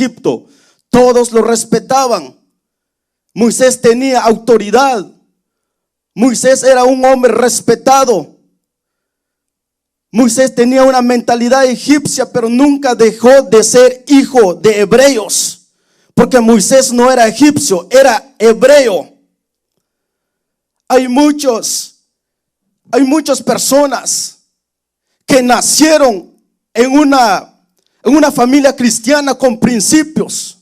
Egipto, todos lo respetaban. Moisés tenía autoridad. Moisés era un hombre respetado. Moisés tenía una mentalidad egipcia, pero nunca dejó de ser hijo de hebreos, porque Moisés no era egipcio, era hebreo. Hay muchas personas que nacieron en una familia cristiana con principios,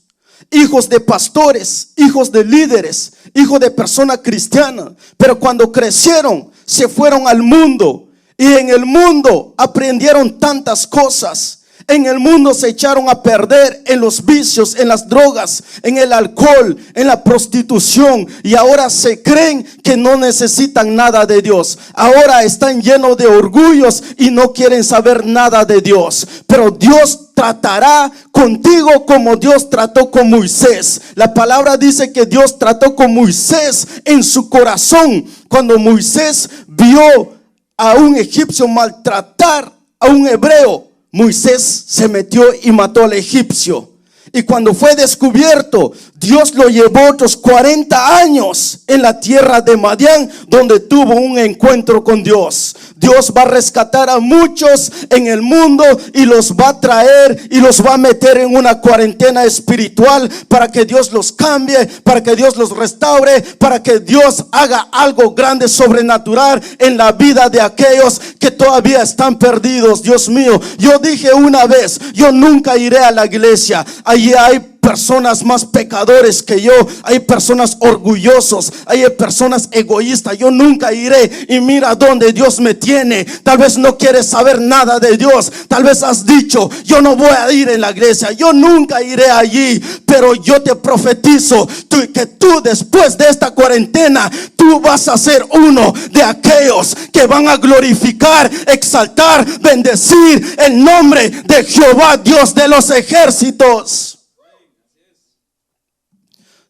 hijos de pastores, hijos de líderes, hijos de personas cristianas, pero cuando crecieron se fueron al mundo y en el mundo aprendieron tantas cosas. En el mundo se echaron a perder en los vicios, en las drogas, en el alcohol, en la prostitución, y ahora se creen que no necesitan nada de Dios. Ahora están llenos de orgullos y no quieren saber nada de Dios. Pero Dios tratará contigo como Dios trató con Moisés. La palabra dice que Dios trató con Moisés en su corazón. Cuando Moisés vio a un egipcio maltratar a un hebreo, Moisés se metió y mató al egipcio. Y cuando fue descubierto, Dios lo llevó otros 40 años en la tierra de Madián, donde tuvo un encuentro con Dios. Dios va a rescatar a muchos en el mundo y los va a traer y los va a meter en una cuarentena espiritual para que Dios los cambie, para que Dios los restaure, para que Dios haga algo grande, sobrenatural en la vida de aquellos que todavía están perdidos. Dios mío, yo dije una vez, yo nunca iré a la iglesia. Allí hay personas más pecadores que yo, hay personas orgullosos, hay personas egoístas. Yo nunca iré, y mira dónde Dios me tiene. Tal vez no quieres saber nada de Dios, tal vez has dicho, yo no voy a ir en la iglesia, yo nunca iré allí. Pero yo te profetizo que tú después de esta cuarentena, tú vas a ser uno de aquellos que van a glorificar, exaltar, bendecir el nombre de Jehová, Dios de los ejércitos.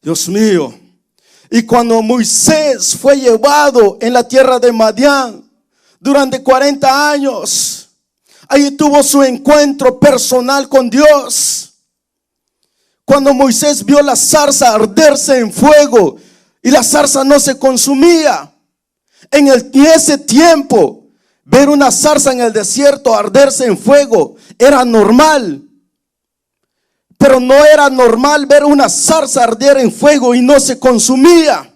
Dios mío. Y cuando Moisés fue llevado en la tierra de Madián durante 40 años, ahí tuvo su encuentro personal con Dios. Cuando Moisés vio la zarza arderse en fuego y la zarza no se consumía. En ese tiempo, ver una zarza en el desierto arderse en fuego era normal. Pero no era normal ver una zarza arder en fuego y no se consumía.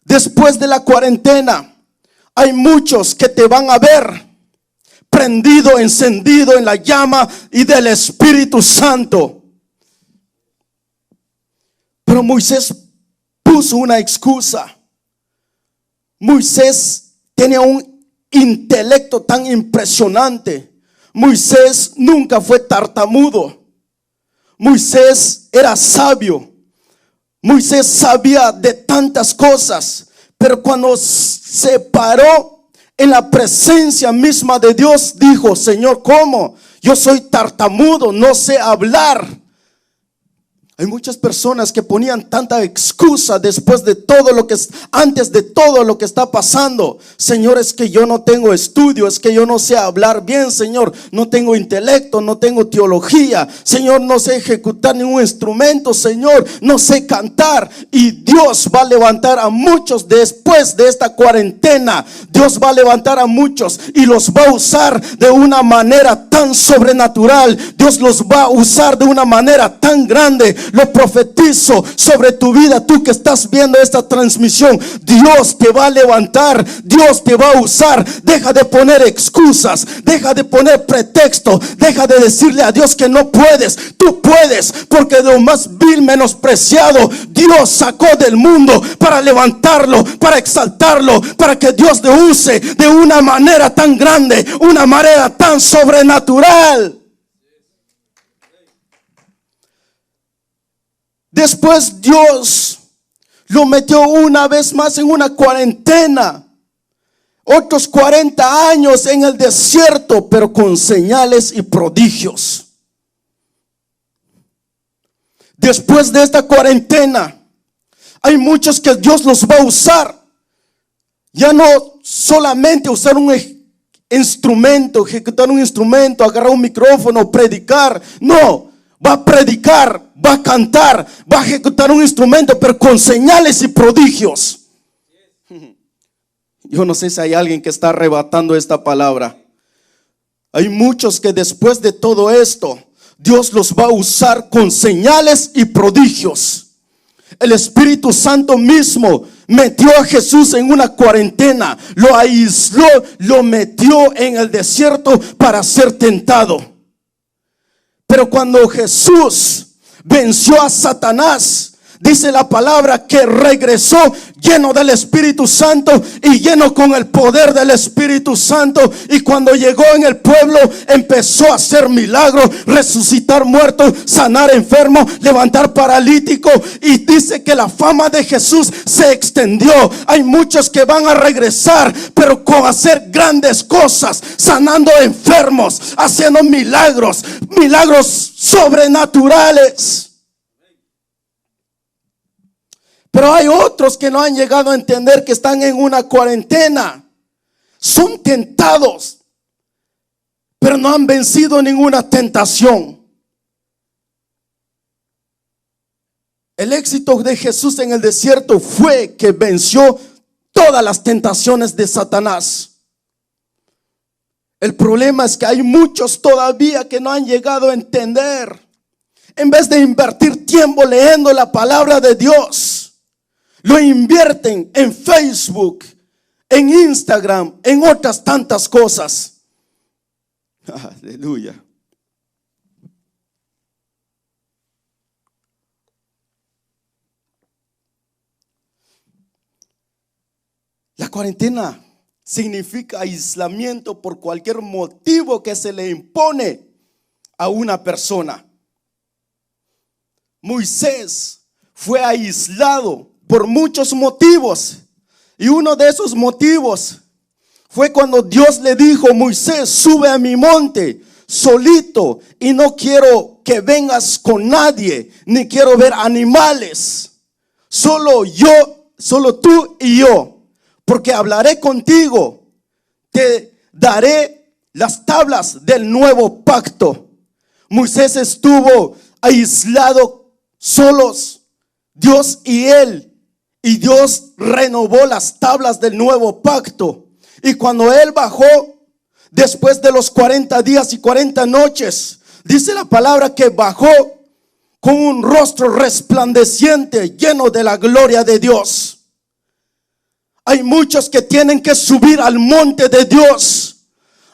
Después de la cuarentena, hay muchos que te van a ver prendido, encendido en la llama y del Espíritu Santo. Pero Moisés puso una excusa. Moisés tenía un intelecto tan impresionante. Moisés nunca fue tartamudo. Moisés era sabio. Moisés sabía de tantas cosas. Pero cuando se paró en la presencia misma de Dios, dijo: Señor, ¿cómo? Yo soy tartamudo, no sé hablar. Hay muchas personas que ponían tanta excusa después de todo lo que, antes de todo lo que está pasando. Señor, es que yo no tengo estudio, es que yo no sé hablar bien, Señor, no tengo intelecto, no tengo teología, Señor, no sé ejecutar ningún instrumento, Señor, no sé cantar. Y Dios va a levantar a muchos después de esta cuarentena. Dios va a levantar a muchos y los va a usar de una manera tan sobrenatural. Dios los va a usar de una manera tan grande. Lo profetizo sobre tu vida, tú que estás viendo esta transmisión. Dios te va a levantar, Dios te va a usar. Deja de poner excusas, deja de poner pretexto, deja de decirle a Dios que no puedes. Tú puedes, porque de lo más vil, menospreciado, Dios sacó del mundo para levantarlo, para exaltarlo, para que Dios te use de una manera tan grande, una manera tan sobrenatural. Después Dios lo metió una vez más en una cuarentena. Otros 40 años en el desierto, pero con señales y prodigios. Después de esta cuarentena, hay muchos que Dios los va a usar. Ya no solamente usar un instrumento, ejecutar un instrumento, agarrar un micrófono, predicar. No. predicar, va a cantar, va a ejecutar un instrumento, pero con señales y prodigios. Yo no sé si hay alguien que está arrebatando esta palabra. Hay muchos que después de todo esto, Dios los va a usar con señales y prodigios. El Espíritu Santo mismo metió a Jesús en una cuarentena, lo aisló, lo metió en el desierto para ser tentado. Pero cuando Jesús venció a Satanás, dice la palabra que regresó lleno del Espíritu Santo y lleno con el poder del Espíritu Santo. Y cuando llegó en el pueblo, empezó a hacer milagros, resucitar muertos, sanar enfermos, levantar paralíticos. Y dice que la fama de Jesús se extendió. Hay muchos que van a regresar, pero con hacer grandes cosas, sanando enfermos, haciendo milagros, milagros sobrenaturales. Pero hay otros que no han llegado a entender que están en una cuarentena. Son tentados, pero no han vencido ninguna tentación. El éxito de Jesús en el desierto fue que venció todas las tentaciones de Satanás. El problema es que hay muchos todavía que no han llegado a entender. En vez de invertir tiempo leyendo la palabra de Dios, lo invierten en Facebook, en Instagram, en otras tantas cosas. Aleluya. La cuarentena significa aislamiento por cualquier motivo que se le impone a una persona. Moisés fue aislado por muchos motivos, y uno de esos motivos fue cuando Dios le dijo: Moisés, sube a mi monte solito, y no quiero que vengas con nadie, ni quiero ver animales, solo tú y yo, porque hablaré contigo, te daré las tablas del nuevo pacto. Moisés estuvo aislado, solos, Dios y él. Y Dios renovó las tablas del nuevo pacto. Y cuando él bajó, después de los 40 días y 40 noches, dice la palabra que bajó con un rostro resplandeciente, lleno de la gloria de Dios. Hay muchos que tienen que subir al monte de Dios.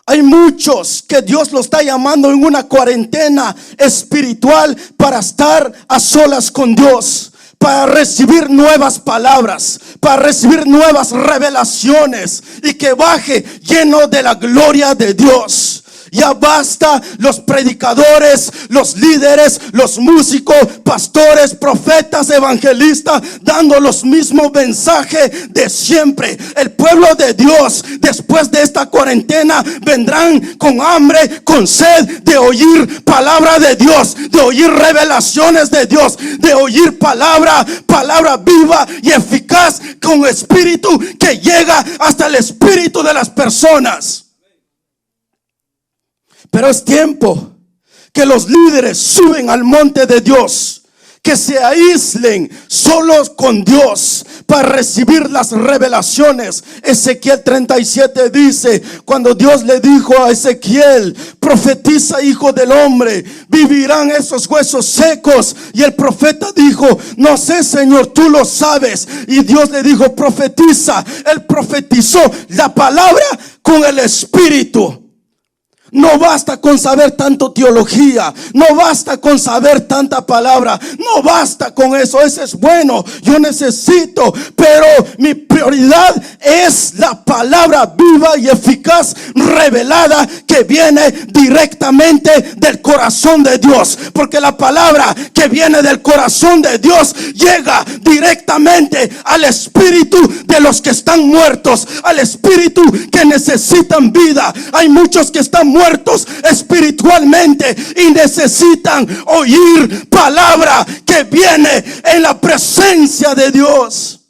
Hay muchos que Dios los está llamando en una cuarentena espiritual para estar a solas con Dios, para recibir nuevas palabras, para recibir nuevas revelaciones, y que baje lleno de la gloria de Dios. Ya basta los predicadores, los líderes, los músicos, pastores, profetas, evangelistas dando los mismos mensajes de siempre. El pueblo de Dios después de esta cuarentena vendrán con hambre, con sed de oír palabra de Dios, de oír revelaciones de Dios, de oír palabra viva y eficaz, con espíritu que llega hasta el espíritu de las personas. Pero es tiempo que los líderes suben al monte de Dios, que se aíslen solos con Dios para recibir las revelaciones. Ezequiel 37 dice, cuando Dios le dijo a Ezequiel: profetiza, hijo del hombre, ¿vivirán esos huesos secos? Y el profeta dijo: no sé, Señor, tú lo sabes. Y Dios le dijo: profetiza. Él profetizó la palabra con el espíritu. No basta con saber tanto teología, no basta con saber tanta palabra, no basta con eso. Eso es bueno, yo necesito, pero mi prioridad es la palabra viva y eficaz, revelada, que viene directamente del corazón de Dios. Porque la palabra que viene del corazón de Dios llega directamente al espíritu de los que están muertos, al espíritu que necesitan vida. Hay muchos que están muertos espiritualmente y necesitan oír palabra que viene en la presencia de Dios.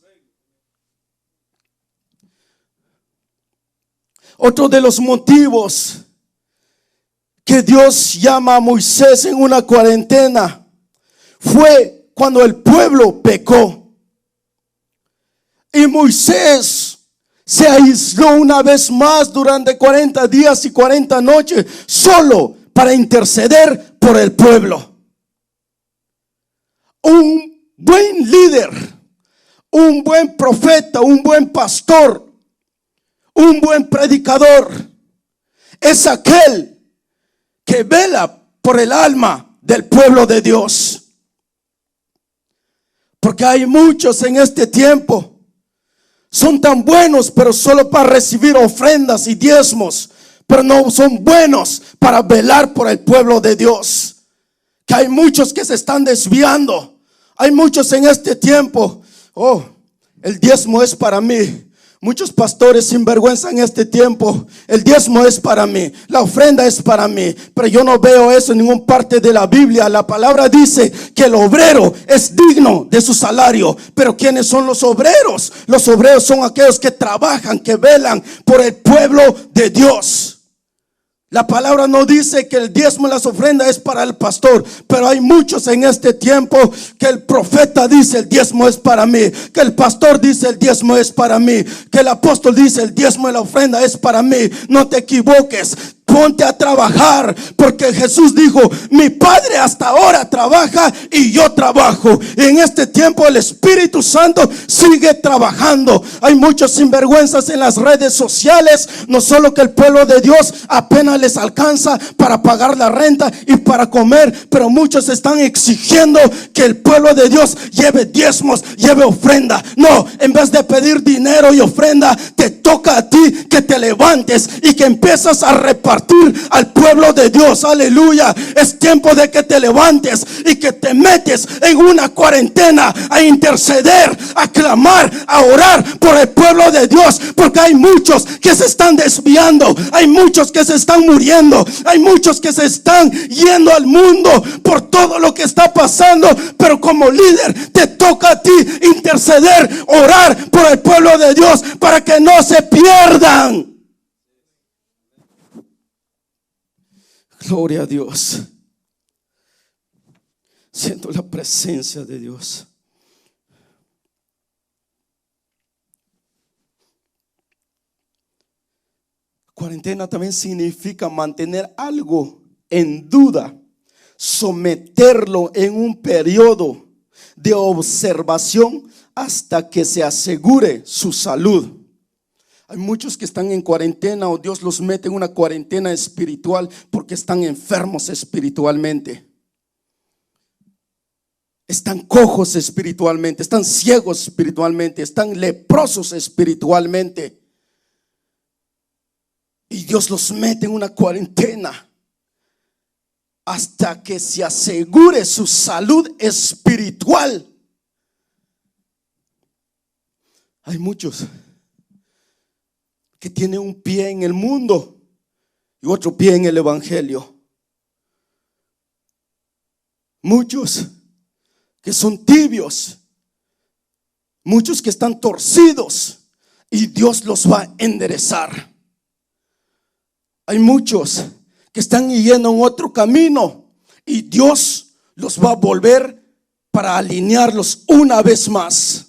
Otro de los motivos que Dios llama a Moisés en una cuarentena fue cuando el pueblo pecó. Y Moisés se aisló una vez más durante 40 días y 40 noches solo para interceder por el pueblo. Un buen líder, un buen profeta, un buen pastor, un buen predicador es aquel que vela por el alma del pueblo de Dios. Porque hay muchos en este tiempo, son tan buenos, pero solo para recibir ofrendas y diezmos, pero no son buenos para velar por el pueblo de Dios. Que hay muchos que se están desviando. Hay muchos en este tiempo. Oh, el diezmo es para mí. Muchos pastores sinvergüenza en este tiempo. El diezmo es para mí, la ofrenda es para mí. Pero yo no veo eso en ninguna parte de la Biblia. La palabra dice que el obrero es digno de su salario. Pero ¿quiénes son los obreros? Los obreros son aquellos que trabajan, que velan por el pueblo de Dios. La palabra no dice que el diezmo y las ofrendas es para el pastor, pero hay muchos en este tiempo que el profeta dice el diezmo es para mí, que el pastor dice el diezmo es para mí, que el apóstol dice el diezmo y la ofrenda es para mí. No te equivoques. Ponte a trabajar, porque Jesús dijo: mi Padre hasta ahora trabaja y yo trabajo. Y en este tiempo el Espíritu Santo sigue trabajando. Hay muchos sinvergüenzas en las redes sociales. No solo que el pueblo de Dios apenas les alcanza para pagar la renta y para comer, pero muchos están exigiendo que el pueblo de Dios lleve diezmos, lleve ofrenda. No, en vez de pedir dinero y ofrenda, te toca a ti que te levantes y que empiezas a repartir al pueblo de Dios. Aleluya. Es tiempo de que te levantes y que te metes en una cuarentena a interceder, a clamar, a orar por el pueblo de Dios, porque hay muchos que se están desviando, hay muchos que se están muriendo, hay muchos que se están yendo al mundo por todo lo que está pasando. Pero como líder te toca a ti interceder, orar por el pueblo de Dios para que no se pierdan. Gloria a Dios. Siento la presencia de Dios. Cuarentena también significa mantener algo en duda, someterlo en un periodo de observación hasta que se asegure su salud. Hay muchos que están en cuarentena, o Dios los mete en una cuarentena espiritual porque están enfermos espiritualmente. Están cojos espiritualmente, están ciegos espiritualmente, están leprosos espiritualmente. Y Dios los mete en una cuarentena hasta que se asegure su salud espiritual. Hay muchos que tienen un pie en el mundo y otro pie en el evangelio. Muchos que son tibios, muchos que están torcidos, y Dios los va a enderezar. Hay muchos que están yendo en otro camino y Dios los va a volver para alinearlos una vez más.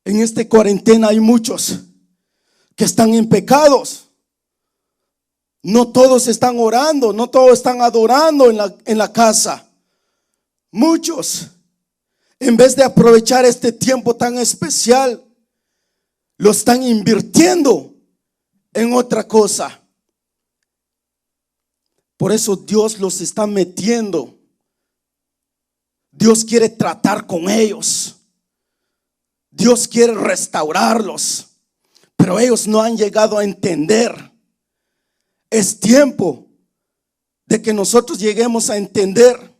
En esta cuarentena hay muchos que están en pecados. No todos están orando, no todos están adorando en la casa. Muchos, en vez de aprovechar este tiempo tan especial, lo están invirtiendo en otra cosa. Por eso Dios los está metiendo. Dios quiere tratar con ellos. Dios quiere restaurarlos. Pero ellos no han llegado a entender. Es tiempo de que nosotros lleguemos a entender.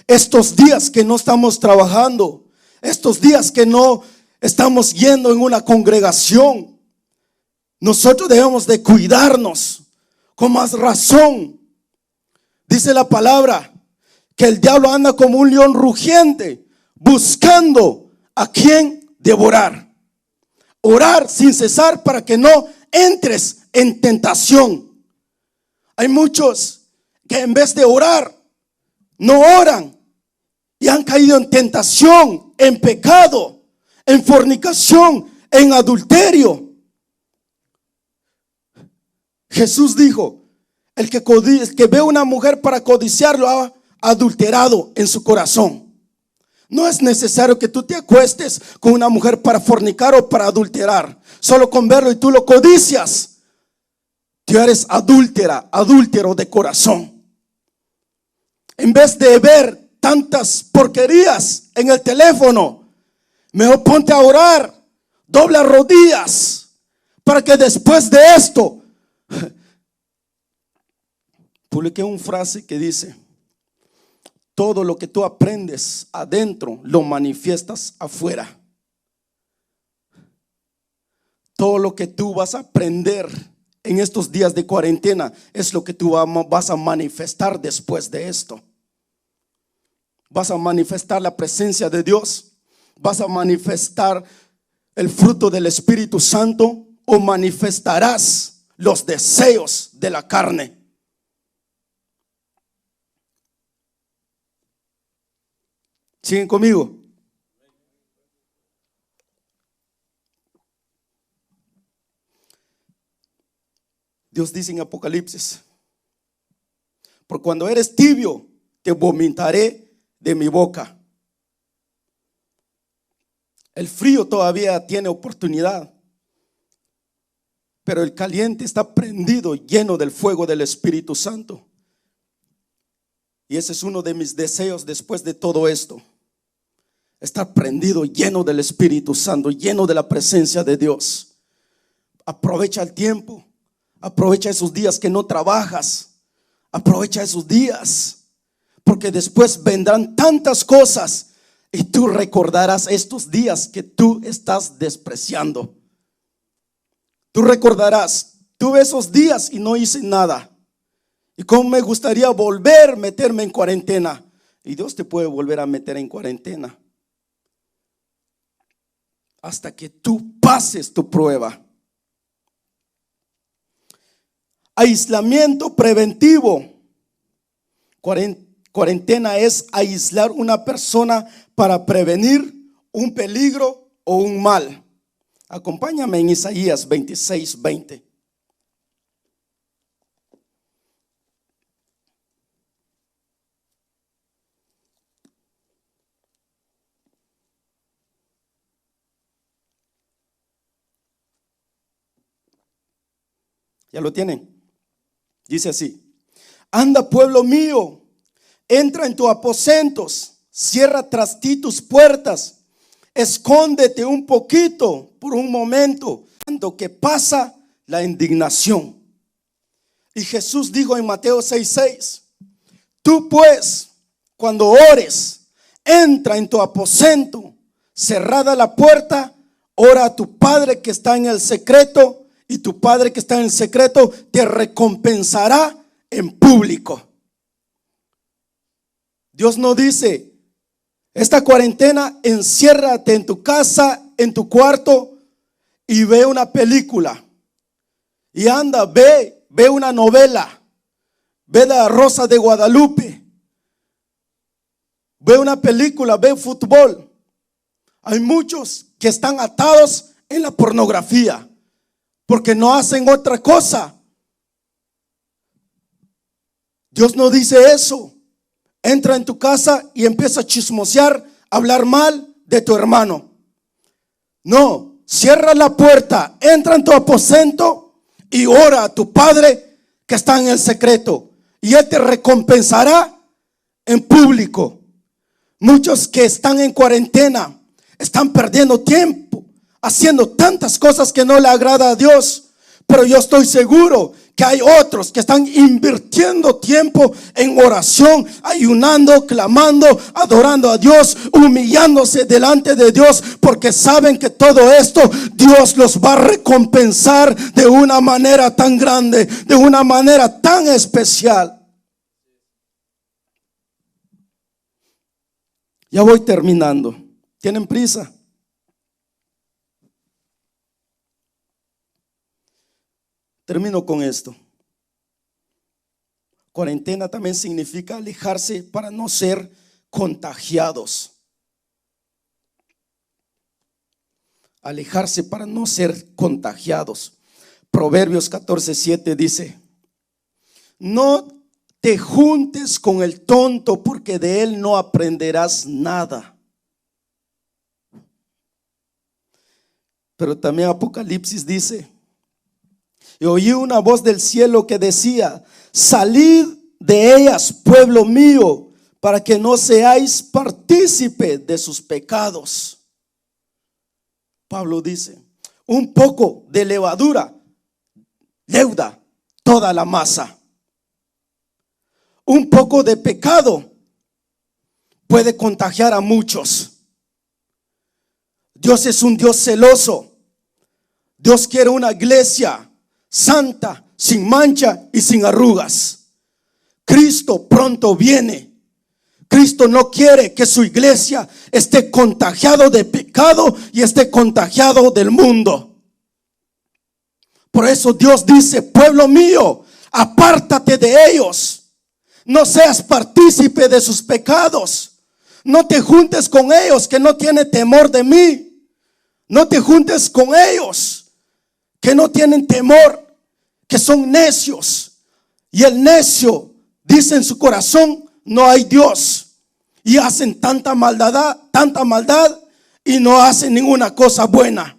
Estos días que no estamos trabajando, estos días que no estamos yendo en una congregación, nosotros debemos de cuidarnos con más razón. Dice la palabra que el diablo anda como un león rugiente buscando a quien devorar. Orar sin cesar para que no entres en tentación. Hay muchos que en vez de orar, no oran y han caído en tentación, en pecado, en fornicación, en adulterio. Jesús dijo: el que ve a una mujer para codiciarlo ha adulterado en su corazón. No es necesario que tú te acuestes con una mujer para fornicar o para adulterar. Solo con verlo y tú lo codicias, tú eres adúltera, adúltero de corazón. En vez de ver tantas porquerías en el teléfono, mejor ponte a orar, dobla rodillas, para que después de esto. Publiqué una frase que dice: todo lo que tú aprendes adentro lo manifiestas afuera. Todo lo que tú vas a aprender en estos días de cuarentena es lo que tú vas a manifestar después de esto. Vas a manifestar la presencia de Dios, vas a manifestar el fruto del Espíritu Santo, o manifestarás los deseos de la carne. ¿Siguen conmigo? Dios dice en Apocalipsis: por cuando eres tibio, te vomitaré de mi boca. El frío todavía tiene oportunidad, pero el caliente está prendido, lleno del fuego del Espíritu Santo. Y ese es uno de mis deseos después de todo esto: estar prendido, lleno del Espíritu Santo, lleno de la presencia de Dios. Aprovecha el tiempo, aprovecha esos días que no trabajas, aprovecha esos días, porque después vendrán tantas cosas y tú recordarás estos días que tú estás despreciando. Tú recordarás: tuve esos días y no hice nada, y cómo me gustaría volver a meterme en cuarentena. Y Dios te puede volver a meter en cuarentena hasta que tú pases tu prueba. Aislamiento preventivo. Cuarentena es aislar una persona para prevenir un peligro o un mal. Acompáñame en Isaías 26:20. ¿Ya lo tienen? Dice así: anda, pueblo mío, entra en tus aposentos, cierra tras ti tus puertas, escóndete un poquito por un momento, tanto que pasa la indignación. Y Jesús dijo en Mateo 6:6: tú pues, cuando ores, entra en tu aposento, cerrada la puerta, ora a tu Padre que está en el secreto, y tu Padre que está en el secreto te recompensará en público. Dios no dice: esta cuarentena enciérrate en tu casa, en tu cuarto, y ve una película. Y anda, ve una novela. Ve La Rosa de Guadalupe. Ve una película, ve fútbol. Hay muchos que están atados en la pornografía porque no hacen otra cosa. Dios no dice eso. Entra en tu casa y empieza a chismosear, a hablar mal de tu hermano. No, cierra la puerta, entra en tu aposento y ora a tu Padre que está en el secreto, y Él te recompensará en público. Muchos que están en cuarentena están perdiendo tiempo haciendo tantas cosas que no le agrada a Dios, pero yo estoy seguro que hay otros que están invirtiendo tiempo en oración, ayunando, clamando, adorando a Dios, humillándose delante de Dios, porque saben que todo esto Dios los va a recompensar de una manera tan grande, de una manera tan especial. Ya voy terminando. ¿Tienen prisa? Termino con esto. Cuarentena también significa alejarse para no ser contagiados. Alejarse para no ser contagiados. Proverbios 14:7 dice: no te juntes con el tonto, porque de él no aprenderás nada. Pero también Apocalipsis dice: y oí una voz del cielo que decía: salid de ellas, pueblo mío, para que no seáis partícipe de sus pecados. Pablo dice: un poco de levadura leuda toda la masa. Un poco de pecado puede contagiar a muchos. Dios es un Dios celoso. Dios quiere una iglesia santa, sin mancha y sin arrugas. Cristo pronto viene. Cristo no quiere que su iglesia esté contagiado de pecado y esté contagiado del mundo. Por eso Dios dice: pueblo mío, apártate de ellos. No seas partícipe de sus pecados. No te juntes con ellos que no tienen temor de mí. No te juntes con ellos que no tienen temor, que son necios. Y el necio dice en su corazón: no hay Dios. Y hacen tanta maldad y no hacen ninguna cosa buena.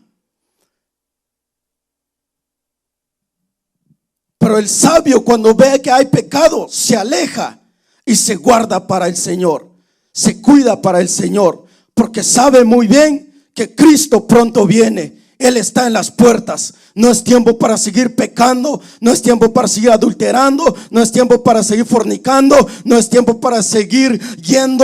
Pero el sabio, cuando ve que hay pecado, se aleja y se guarda para el Señor. Se cuida para el Señor, porque sabe muy bien que Cristo pronto viene. Él está en las puertas. No es tiempo para seguir pecando. No es tiempo para seguir adulterando. No es tiempo para seguir fornicando. No es tiempo para seguir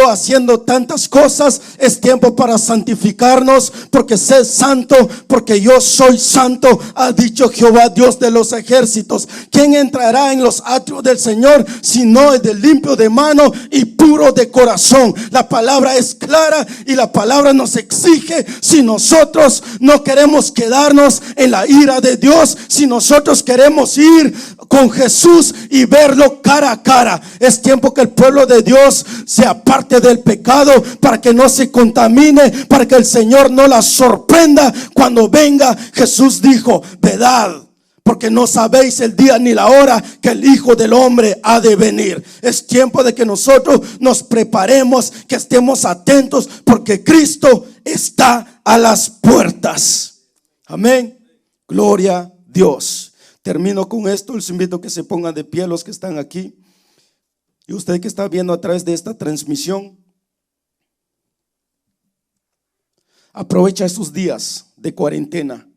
haciendo tantas cosas. Es tiempo para santificarnos, porque sed santo, porque yo soy santo, ha dicho Jehová, Dios de los ejércitos. ¿Quién entrará en los atrios del Señor si no es de limpio de mano y puro de corazón? La palabra es clara y la palabra nos exige. Si nosotros no queremos quedarnos en la ira de Dios, si nosotros queremos ir con Jesús y verlo cara a cara, es tiempo que el pueblo de Dios se aparte del pecado, para que no se contamine, para que el Señor no la sorprenda cuando venga. Jesús dijo: velad, porque no sabéis el día ni la hora que el Hijo del Hombre ha de venir. Es tiempo de que nosotros nos preparemos, que estemos atentos, porque Cristo está a las puertas. Amén. Gloria a Dios. Termino con esto. Les invito a que se pongan de pie los que están aquí. Y usted que está viendo a través de esta transmisión, aprovecha estos días de cuarentena.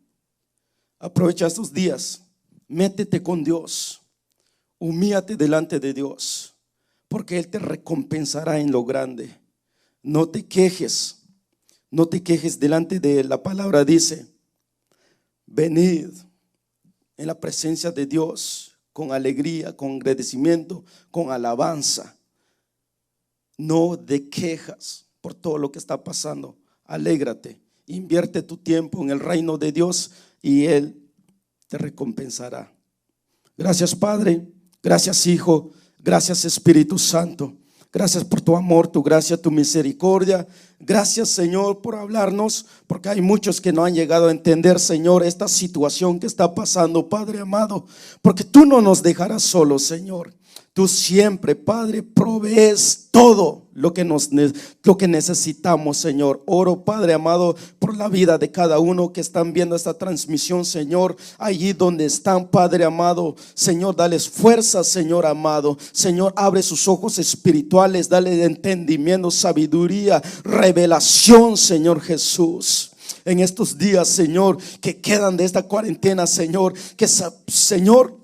Aprovecha estos días. Métete con Dios. Humíllate delante de Dios, porque Él te recompensará en lo grande. No te quejes. No te quejes delante de Él. La palabra dice: venid en la presencia de Dios con alegría, con agradecimiento, con alabanza. No de quejas por todo lo que está pasando. Alégrate, invierte tu tiempo en el reino de Dios y Él te recompensará. Gracias, Padre. Gracias, Hijo. Gracias, Espíritu Santo. Gracias por tu amor, tu gracia, tu misericordia. Gracias, Señor, por hablarnos, porque hay muchos que no han llegado a entender, Señor, esta situación que está pasando, Padre amado, porque tú no nos dejarás solos, Señor. Tú siempre, Padre, provees todo lo que necesitamos, Señor. Oro, Padre amado, por la vida de cada uno que están viendo esta transmisión, Señor. Allí donde están, Padre amado, Señor, dales fuerza, Señor amado. Señor, abre sus ojos espirituales, dale entendimiento, sabiduría, revelación, Señor Jesús. En estos días, Señor, que quedan de esta cuarentena, Señor, Señor,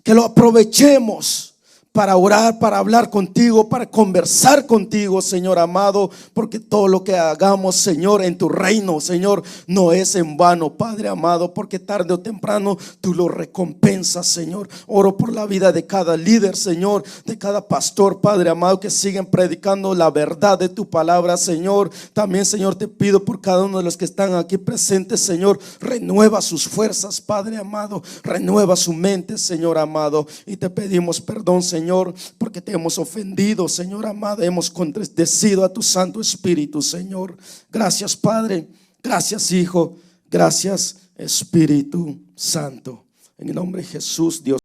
que lo aprovechemos para orar, para hablar contigo, para conversar contigo, Señor amado, porque todo lo que hagamos, Señor, en tu reino, Señor, no es en vano, Padre amado, porque tarde o temprano tú lo recompensas, Señor. Oro por la vida de cada líder, Señor, de cada pastor, Padre amado, que siguen predicando la verdad de tu palabra, Señor. También, Señor, te pido por cada uno de los que están aquí presentes, Señor, renueva sus fuerzas, Padre amado, renueva su mente, Señor amado, y te pedimos perdón, Señor, Señor, porque te hemos ofendido, Señor amado. Hemos contradecido a tu Santo Espíritu, Señor. Gracias, Padre. Gracias, Hijo. Gracias, Espíritu Santo. En el nombre de Jesús, Dios.